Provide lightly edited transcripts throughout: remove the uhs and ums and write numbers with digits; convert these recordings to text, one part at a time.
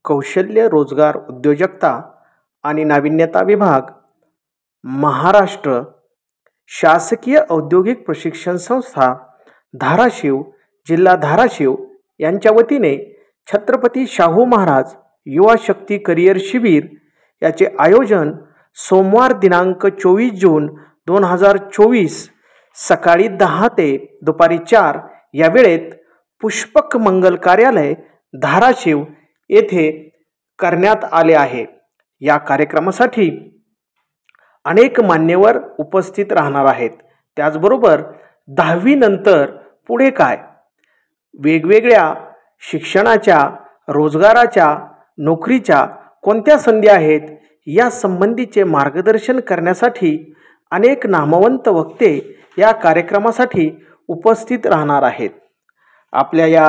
कौशल्य रोजगार उद्योजकता आणि नाविन्यता विभाग, महाराष्ट्र शासकीय औद्योगिक प्रशिक्षण संस्था, धाराशिव, जिल्हा धाराशिव यांच्या वतीने छत्रपती शाहू महाराज युवा शक्ती करिअर शिबिर याचे आयोजन सोमवार दिनांक 24 जून 2024 सकाळी 10 ते दुपारी 4 या वेळेत पुष्पक मंगल कार्यालय धाराशिव येथे करण्यात आले आहे। या कार्यक्रमासाठी अनेक मान्यवर उपस्थित राहणार आहेत। त्याचबरोबर 10वी नंतर पुढे काय, वेगवेगळ्या शिक्षणाच्या, रोजगाराच्या, नोकरीच्या कोणत्या संधी आहेत या संबंधीचे मार्गदर्शन करण्यासाठी अनेक नामवंत वक्ते या कार्यक्रमासाठी उपस्थित राहणार आहेत। आपल्या या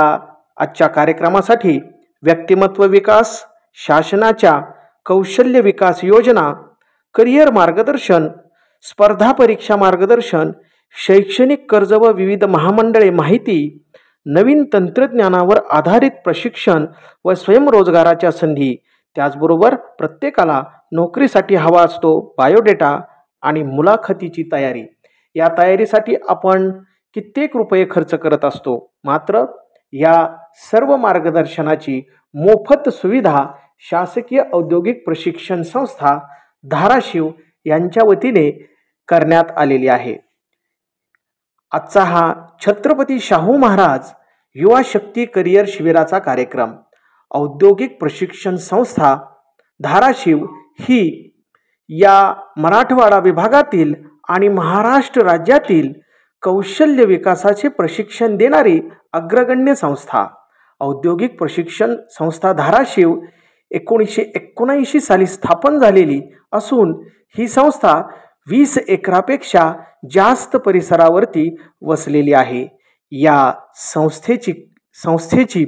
आजच्या कार्यक्रमासाठी व्यक्तिमत्व विकास, शासनाच्या कौशल्य विकास योजना, करिअर मार्गदर्शन, स्पर्धा परीक्षा मार्गदर्शन, शैक्षणिक कर्ज व विविध महामंडळे माहिती, नवीन तंत्रज्ञानावर आधारित प्रशिक्षण व स्वयंरोजगाराच्या संधी, त्याचबरोबर प्रत्येकाला नोकरीसाठी हवा असतो बायोडेटा आणि मुलाखतीची तयारी। या तयारीसाठी आपण कित्येक रुपये खर्च करत असतो, मात्र या सर्व मार्गदर्शनाची मोफत सुविधा शासकीय औद्योगिक प्रशिक्षण संस्था धाराशिव यांच्या वतीने करण्यात आलेली आहे। आजचा हा छत्रपती शाहू महाराज युवा शक्ती करिअर शिबिराचा कार्यक्रम औद्योगिक प्रशिक्षण संस्था धाराशिव ही या मराठवाडा विभागातील आणि महाराष्ट्र राज्यातील कौशल्य विकासाचे प्रशिक्षण देणारी अग्रगण्य संस्था। औद्योगिक प्रशिक्षण संस्था धाराशिव 1979 साली स्थापन झालेली असून ही संस्था 20 एकरापेक्षा जास्त परिसरावरती वसलेली आहे। या संस्थेची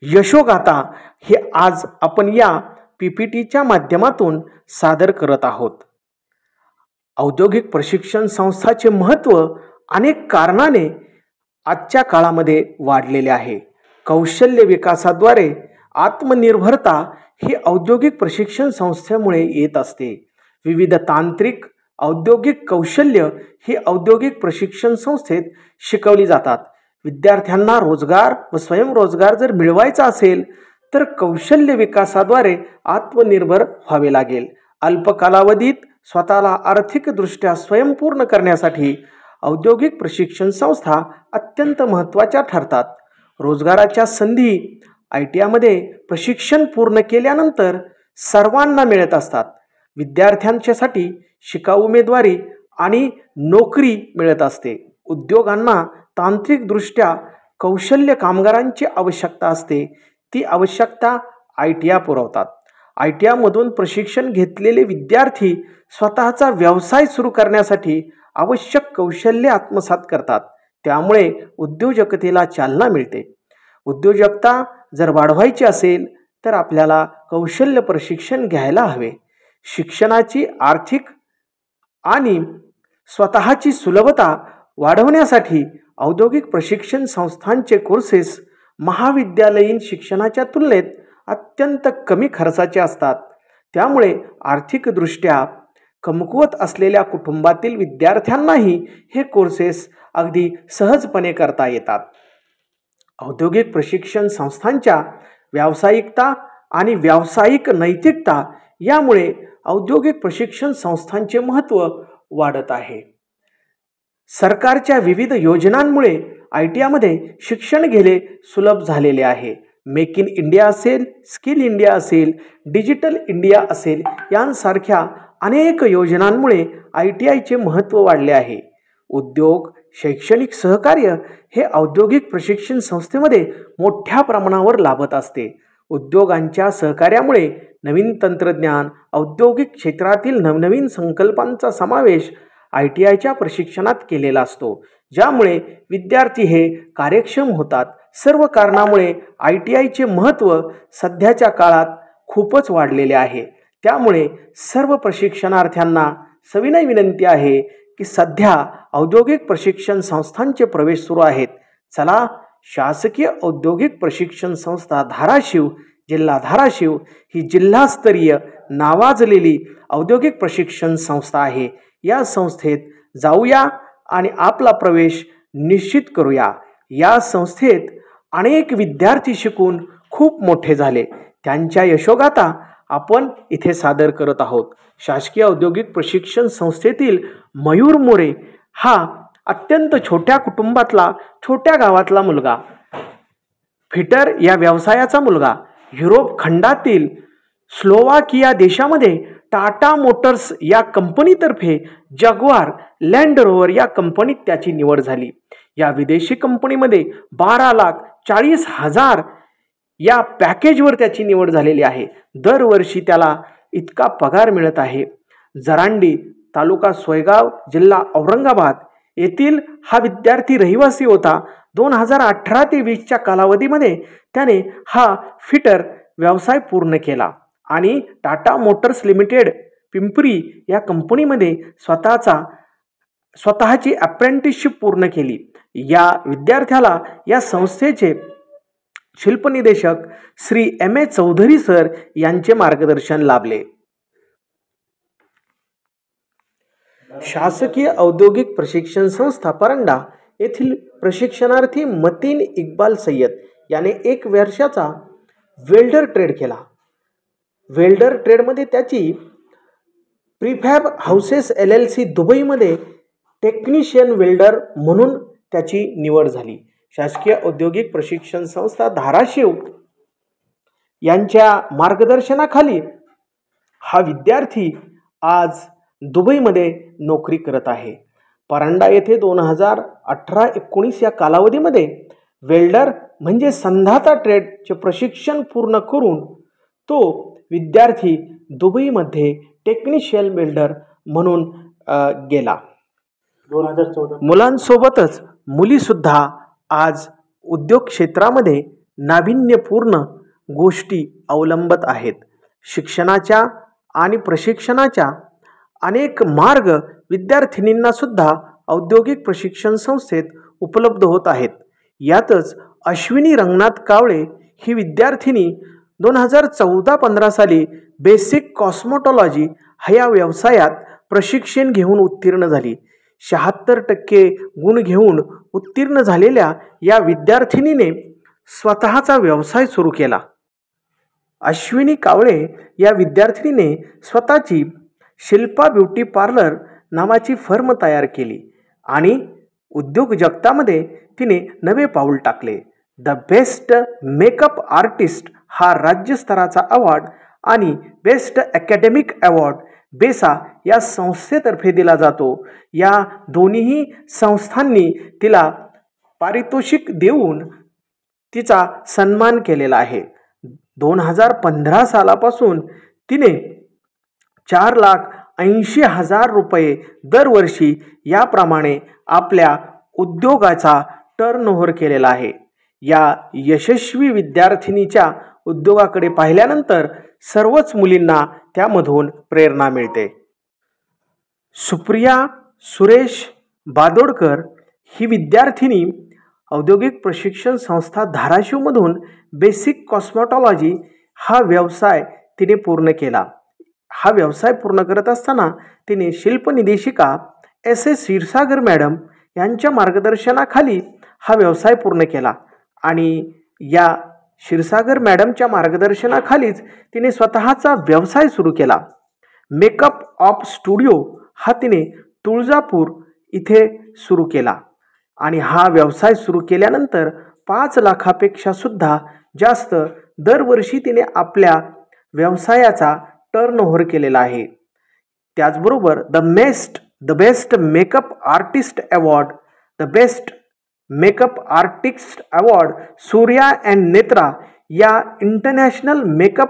यशोगाथा हे आज आपण या PPTच्या माध्यमातून सादर करत आहोत। औद्योगिक प्रशिक्षण संस्थाचे महत्त्व अनेक कारणाने आजच्या काळामध्ये वाढलेले आहे। कौशल्य विकासाद्वारे आत्मनिर्भरता ही औद्योगिक प्रशिक्षण संस्थेमुळे येत असते। विविध तांत्रिक औद्योगिक कौशल्य ही औद्योगिक प्रशिक्षण संस्थेत शिकवली जातात। विद्यार्थ्यांना रोजगार व स्वयंरोजगार जर मिळवायचा असेल तर कौशल्य विकासाद्वारे आत्मनिर्भर व्हावे लागेल। अल्प कालावधीत स्वतःला आर्थिकदृष्ट्या स्वयंपूर्ण करण्यासाठी औद्योगिक प्रशिक्षण संस्था अत्यंत महत्त्वाच्या ठरतात। रोजगाराच्या संधी ITमध्ये प्रशिक्षण पूर्ण केल्यानंतर सर्वांना मिळत असतात। विद्यार्थ्यांच्यासाठी शिकाऊ उमेदवारी आणि नोकरी मिळत असते। उद्योगांना तांत्रिकदृष्ट्या कौशल्य कामगारांची आवश्यकता असते, ती आवश्यकता ITया पुरवतात। ITमधून प्रशिक्षण घेतलेले विद्यार्थी स्वतःचा व्यवसाय सुरू करण्यासाठी आवश्यक कौशल्य आत्मसात करतात, त्यामुळे उद्योजकतेला चालना मिळते। उद्योजकता जर वाढवायची असेल तर आपल्याला कौशल्य प्रशिक्षण घ्यायला हवे। शिक्षणाची आर्थिक आणि स्वतःची सुलभता वाढवण्यासाठी औद्योगिक प्रशिक्षण संस्थांचे कोर्सेस महाविद्यालयीन शिक्षणाच्या तुलनेत अत्यंत कमी खर्चाचे असतात, त्यामुळे आर्थिकदृष्ट्या कमकुवत असलेल्या कुटुंबातील विद्यार्थ्यांनाही हे कोर्सेस अगदी सहजपणे करता येतात। औद्योगिक प्रशिक्षण संस्थांच्या व्यावसायिकता आणि व्यावसायिक नैतिकता यामुळे औद्योगिक प्रशिक्षण संस्थांचे महत्त्व वाढत आहे। सरकारच्या विविध योजनांमुळे ITमध्ये शिक्षण घेणे सुलभ झालेले आहे। मेक इन इंडिया असेल, स्किल इंडिया असेल, डिजिटल इंडिया असेल, यांसारख्या अनेक योजनांमुळे ITचे महत्त्व वाढले आहे। उद्योग, शैक्षणिक सहकार्य हे औद्योगिक प्रशिक्षण संस्थेमध्ये मोठ्या प्रमाणावर लाभत असते। उद्योगांच्या सहकार्यामुळे नवीन तंत्रज्ञान, औद्योगिक क्षेत्रातील नवनवीन संकल्पांचा समावेश ITच्या प्रशिक्षणात केलेला असतो, ज्यामुळे विद्यार्थी हे कार्यक्षम होतात। सर्व कारणामुळे ITचे महत्त्व सध्याच्या काळात खूपच वाढलेले आहे। त्यामुळे सर्व प्रशिक्षणार्थ्यांना सविनय विनंती आहे की सध्या औद्योगिक प्रशिक्षण संस्थांचे प्रवेश सुरू आहेत। चला शासकीय औद्योगिक प्रशिक्षण संस्था धाराशिव जिल्हा धाराशिव ही जिल्हास्तरीय नावाजलेली औद्योगिक प्रशिक्षण संस्था आहे. या संस्थेत जाऊया आणि आपला प्रवेश निश्चित करूया. या संस्थेत अनेक विद्यार्थी शिकून खूप मोठे झाले. त्यांच्या यशोगाथा आपण इथे सादर करत आहोत. शासकीय औद्योगिक प्रशिक्षण संस्थेतील मयूर मोरे हा अत्यंत छोट्या कुटुंबातला, छोट्या गावातला मुलगा, फिटर या व्यवसायाचा मुलगा, युरोप खंडातील स्लोवाकिया देशामध्ये टाटा मोटर्स या कंपनीतर्फे जगवार लँड रोवर या कंपनीत त्याची निवड झाली. या विदेशी कंपनीमध्ये 12,40,000 या पॅकेजवर त्याची निवड झालेली आहे. दरवर्षी त्याला इतका पगार मिळत आहे. जरांडी तालुका सोयगाव जिल्हा औरंगाबाद येथील हा विद्यार्थी रहिवासी होता. 2018 ते 20च्या कालावधीमध्ये त्याने हा फिटर व्यवसाय पूर्ण केला आणि टाटा मोटर्स लिमिटेड पिंपरी या कंपनीमध्ये स्वतःची अप्रेंटिसशिप पूर्ण केली. या विद्यार्थ्याला या संस्थेचे शिल्पनिदेशक श्री M.A. चौधरी सर यांचे मार्गदर्शन लाभले. शासकीय औद्योगिक प्रशिक्षण संस्था परंडा येथील प्रशिक्षणार्थी मतीन इक्बाल सय्यद याने 1 वर्षाचा वेल्डर ट्रेड केला. वेल्डर ट्रेडमध्ये त्याची प्रीफॅब हाऊसेस LLC दुबईमध्ये टेक्निशियन वेल्डर म्हणून त्याची निवड झाली. शासकीय औद्योगिक प्रशिक्षण संस्था धाराशिव यांच्या मार्गदर्शनाखाली हा विद्यार्थी आज दुबईमध्ये नोकरी करत आहे. परंडा येथे 2018-19 या कालावधीमध्ये वेल्डर म्हणजे संधाता ट्रेडचे प्रशिक्षण पूर्ण करून तो विद्यार्थी दुबईमध्ये टेक्निशियन वेल्डर म्हणून गेला. 2014 मुलांसोबतच मुलीसुद्धा आज उद्योग क्षेत्रामध्ये नाविन्यपूर्ण गोष्टी अवलंबत आहेत. शिक्षणाच्या आणि प्रशिक्षणाच्या अनेक मार्ग विद्यार्थिनींना सुद्धा औद्योगिक प्रशिक्षण संस्थेत उपलब्ध होत आहेत. यातच अश्विनी रंगनाथ कावळे ही विद्यार्थिनी 2014-15 साली बेसिक कॉस्मेटॉलॉजी ह्या व्यवसायात प्रशिक्षण घेऊन उत्तीर्ण झाली. 76% गुण घेऊन उत्तीर्ण झालेल्या या विद्यार्थिनीने स्वतःचा व्यवसाय सुरू केला. अश्विनी कावळे या विद्यार्थिनीने स्वतःची शिल्पा ब्युटी पार्लर नावाची फर्म तयार केली आणि उद्योग जगतामध्ये तिने नवे पाऊल टाकले. द बेस्ट मेकअप आर्टिस्ट हा राज्यस्तराचा अवॉर्ड आणि बेस्ट अकॅडमिक अवॉर्ड बेसा या संस्थेतर्फे दिला जातो. या दोन्ही संस्थांनी तिला पारितोषिक देऊन तिचा सन्मान केलेला आहे. 2015 सालापासून तिने 4,80,000 रुपये दरवर्षी याप्रमाणे आपल्या उद्योगाचा टर्नओव्हर केलेला आहे. या यशस्वी विद्यार्थिनीच्या उद्योगाकडे पाहिल्यानंतर सर्वच मुलींना त्यामधून प्रेरणा मिळते. सुप्रिया सुरेश बादोडकर ही विद्यार्थिनी औद्योगिक प्रशिक्षण संस्था धाराशिवमधून बेसिक कॉस्मेटॉलॉजी हा व्यवसाय तिने पूर्ण केला. हा व्यवसाय पूर्ण करत असताना तिने शिल्पनिदेशिका S.A. क्षीरसागर मॅडम यांच्या मार्गदर्शनाखाली हा व्यवसाय पूर्ण केला आणि या क्षीरसागर मॅडमच्या मार्गदर्शनाखालीच तिने स्वतःचा व्यवसाय सुरू केला. मेकअप ऑफ स्टुडिओ हा तिने तुळजापूर इथे सुरू केला आणि हा व्यवसाय सुरू केल्यानंतर 5 लाखापेक्षा सुद्धा जास्त दरवर्षी तिने आपल्या व्यवसायाचा टर्नओव्हर केलेला आहे. त्याचबरोबर the best makeup artist award, the best makeup artist award Surya and Netra या इंटरनॅशनल मेकअप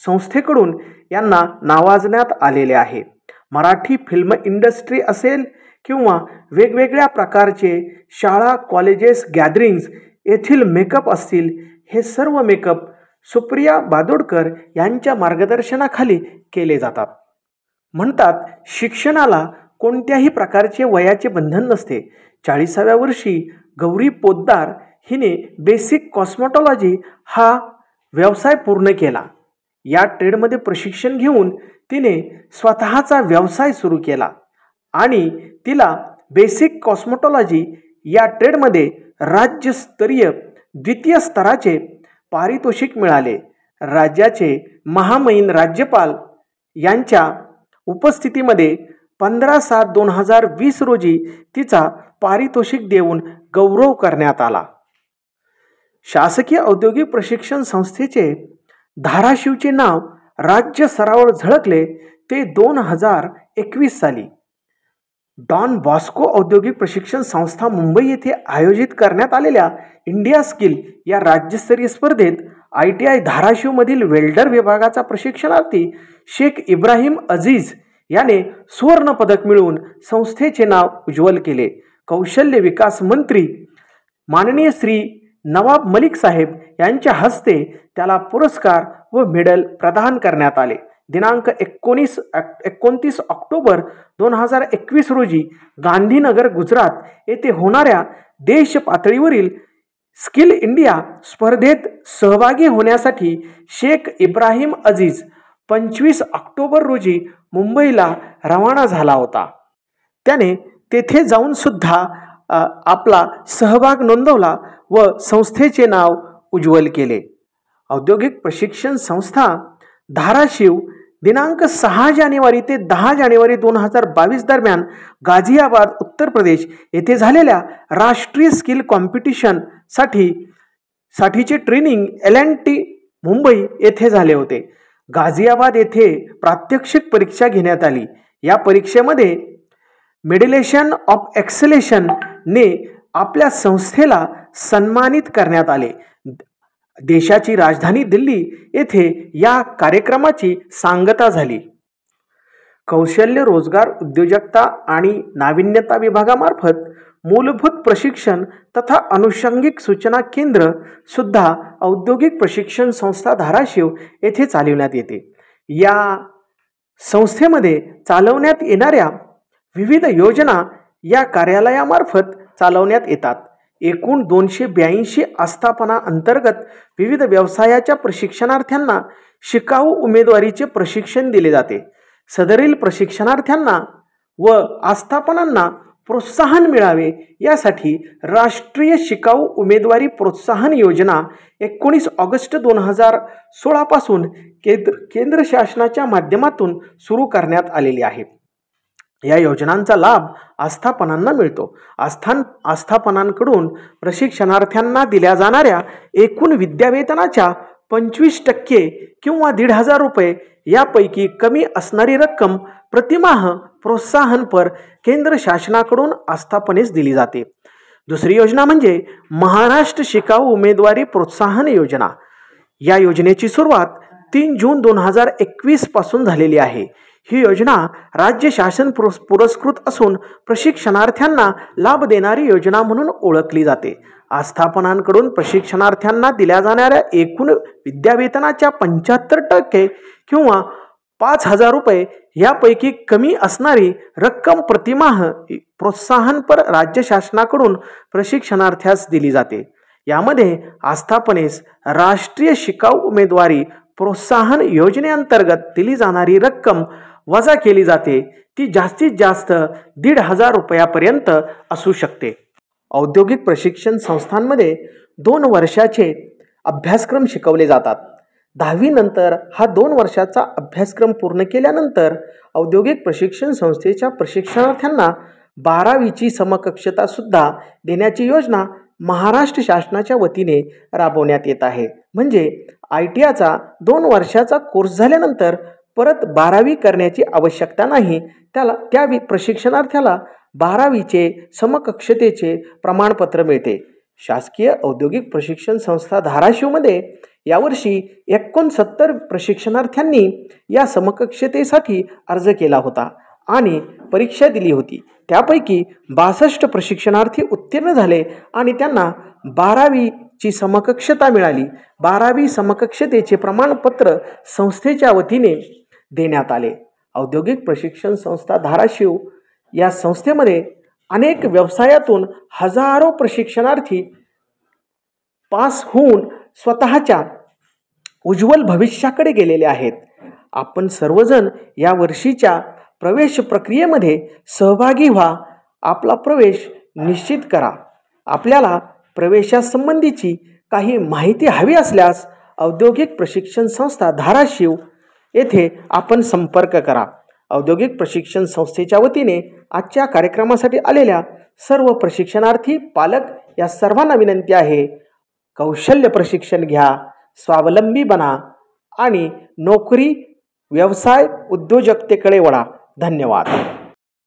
संस्थेकडून यांना नावाजण्यात आलेले आहे. मराठी फिल्म इंडस्ट्री असेल किंवा वेगवेगळ्या प्रकारचे शाळा कॉलेजेस गॅदरिंग्स येथील मेकअप असतील, हे सर्व मेकअप सुप्रिया बादोडकर यांच्या मार्गदर्शनाखाली केले जातात. म्हणतात शिक्षणाला कोणत्याही प्रकारचे वयाचे बंधन नसते. 40व्या वर्षी गौरी पोद्दार हिने बेसिक कॉस्मेटॉलॉजी हा व्यवसाय पूर्ण केला. या ट्रेडमध्ये प्रशिक्षण घेऊन तिने स्वतःचा व्यवसाय सुरू केला आणि तिला बेसिक कॉस्मेटॉलॉजी या ट्रेडमध्ये राज्यस्तरीय द्वितीय स्तराचे पारितोषिक मिळाले. राज्याचे महामहिम राज्यपाल यांच्या उपस्थितीमध्ये 15/7/2020 रोजी तिचा पारितोषिक देऊन गौरव करण्यात आला. शासकीय औद्योगिक प्रशिक्षण संस्थेचे धाराशिवचे नाव राज्य स्तरावर झळकले ते 2021 साली. डॉन बॉस्को औद्योगिक प्रशिक्षण संस्था मुंबई येथे आयोजित करण्यात आलेल्या इंडिया स्किल या राज्यस्तरीय स्पर्धेत ITI धाराशिवमधील वेल्डर विभागाचा प्रशिक्षणार्थी शेख इब्राहिम अजीज याने सुवर्ण पदक मिळवून संस्थेचे नाव उज्ज्वल केले. कौशल्य विकास मंत्री माननीय श्री नवाब मलिक साहेब यांच्या हस्ते त्याला पुरस्कार व मेडल प्रदान करण्यात आले. दिनांक 29 ऑक्टोबर 2021 रोजी गांधीनगर गुजरात येथे होणाऱ्या देश पातळीवरील स्किल इंडिया स्पर्धेत सहभागी होण्यासाठी शेख इब्राहिम अजीज 25 ऑक्टोबर रोजी मुंबईला रवाना झाला होता. त्याने तेथे जाऊन सुद्धा आपला सहभाग नोंदवला व संस्थेचे नाव उज्ज्वल केले. औद्योगिक प्रशिक्षण संस्था धाराशिव दिनांक 6 जानेवारी ते 10 जानेवारी 2022 दरम्यान गाझियाबाद उत्तर प्रदेश येथे झालेल्या राष्ट्रीय स्किल कॉम्पिटिशन साठीचे ट्रेनिंग L&T मुंबई येथे झाले होते. गाझियाबाद येथे प्रात्यक्षिक परीक्षा घेण्यात आली. या परीक्षेमध्ये मेडलेशन ऑफ एक्सलेशन ने आपल्या संस्थेला सन्मानित करण्यात आले. देशाची राजधानी दिल्ली येथे या कार्यक्रमाची सांगता झाली. कौशल्य रोजगार उद्योजकता आणि नाविन्यता विभागामार्फत मूलभूत प्रशिक्षण तथा अनुषंगिक सूचना केंद्र सुद्धा औद्योगिक प्रशिक्षण संस्था धाराशिव येथे चालविण्यात येते. या संस्थेमध्ये चालवण्यात येणाऱ्या विविध योजना या कार्यालयामार्फत चालवण्यात येतात. एकूण 282 आस्थापना अंतर्गत विविध व्यवसायाच्या प्रशिक्षणार्थ्यांना शिकाऊ उमेदवारीचे प्रशिक्षण दिले जाते. सदरील प्रशिक्षणार्थ्यांना व आस्थापनांना प्रोत्साहन मिळावे यासाठी राष्ट्रीय शिकाऊ उमेदवारी प्रोत्साहन योजना 19 ऑगस्ट 2016 पासून केंद्र शासनाच्या माध्यमातून सुरू करण्यात आलेली आहे. या योजनांचा लाभ आस्थापनांना मिळतो. आस्थापनांकडून प्रशिक्षणार्थ्यांना दिल्या जाणाऱ्या एकूण विद्यावेतनाच्या 25% किंवा 1,500 रुपये यापैकी कमी असणारी रक्कम प्रतिमाह प्रोत्साहनपर केंद्र शासनाकडून आस्थापनेस दिली जाते. दुसरी योजना म्हणजे महाराष्ट्र शिकाऊ उमेदवारी प्रोत्साहन योजना. या योजनेची सुरुवात 3 जून 2021 पासून झालेली आहे. ही योजना राज्य शासन पुरस्कृत असून प्रशिक्षणार्थ्यांना लाभ देणारी योजना म्हणून ओळखली जाते. आस्थापनांकडून प्रशिक्षणार्थ्यांना दिल्या जाणाऱ्या एकूण विद्यावेतनाच्या 75% किंवा 5,000 रुपये यापैकी कमी असणारी रक्कम प्रतिमाह प्रोत्साहनपर राज्य शासनाकडून प्रशिक्षणार्थ्यास दिली जाते. यामध्ये आस्थापनेस राष्ट्रीय शिकाऊ उमेदवारी प्रोत्साहन योजनेअंतर्गत दिली जाणारी रक्कम वजा केली जाते. ती जास्तीत जास्त 1,500 रुपयापर्यंत असू शकते. औद्योगिक प्रशिक्षण संस्थांमध्ये 2 वर्षाचे अभ्यासक्रम शिकवले जातात. 10वी नंतर हा 2 वर्षाचा अभ्यासक्रम पूर्ण केल्यानंतर औद्योगिक प्रशिक्षण संस्थेच्या प्रशिक्षणार्थ्यांना 12वीची समकक्षता सुद्धा देण्याची योजना महाराष्ट्र शासनाच्या वतीने राबवण्यात येत आहे. म्हणजे ITIचा 2 वर्षाचा कोर्स झाल्यानंतर परत 12वी करण्याची आवश्यकता नाही. त्या प्रशिक्षणार्थ्याला 12वीचे समकक्षतेचे प्रमाणपत्र मिळते. शासकीय औद्योगिक प्रशिक्षण संस्था धाराशिवमध्ये यावर्षी 69 प्रशिक्षणार्थ्यांनी या समकक्षतेसाठी अर्ज केला होता आणि परीक्षा दिली होती. त्यापैकी 62 प्रशिक्षणार्थी उत्तीर्ण झाले आणि त्यांना 12वीची समकक्षता मिळाली. 12वी समकक्षतेचे प्रमाणपत्र संस्थेच्या वतीने देण्यात आले. औद्योगिक प्रशिक्षण संस्था धाराशिव या संस्थेमध्ये अनेक व्यवसायातून हजारो प्रशिक्षणार्थी पास होऊन स्वतःच्या उज्ज्वल भविष्याकडे गेलेले आहेत. आपण सर्वजण या वर्षीच्या प्रवेश प्रक्रियेमध्ये सहभागी व्हा. आपला प्रवेश निश्चित करा. आपल्याला प्रवेशासंबंधीची काही माहिती हवी असल्यास औद्योगिक प्रशिक्षण संस्था धाराशिव येथे आपण संपर्क करा. औद्योगिक प्रशिक्षण संस्थेच्या वतीने आजच्या कार्यक्रमासाठी आलेल्या सर्व प्रशिक्षणार्थी पालक या सर्वांना विनंती आहे, कौशल्य प्रशिक्षण घ्या, स्वावलंबी बना आणि नोकरी व्यवसाय उद्योजकतेकडे वळा. धन्यवाद.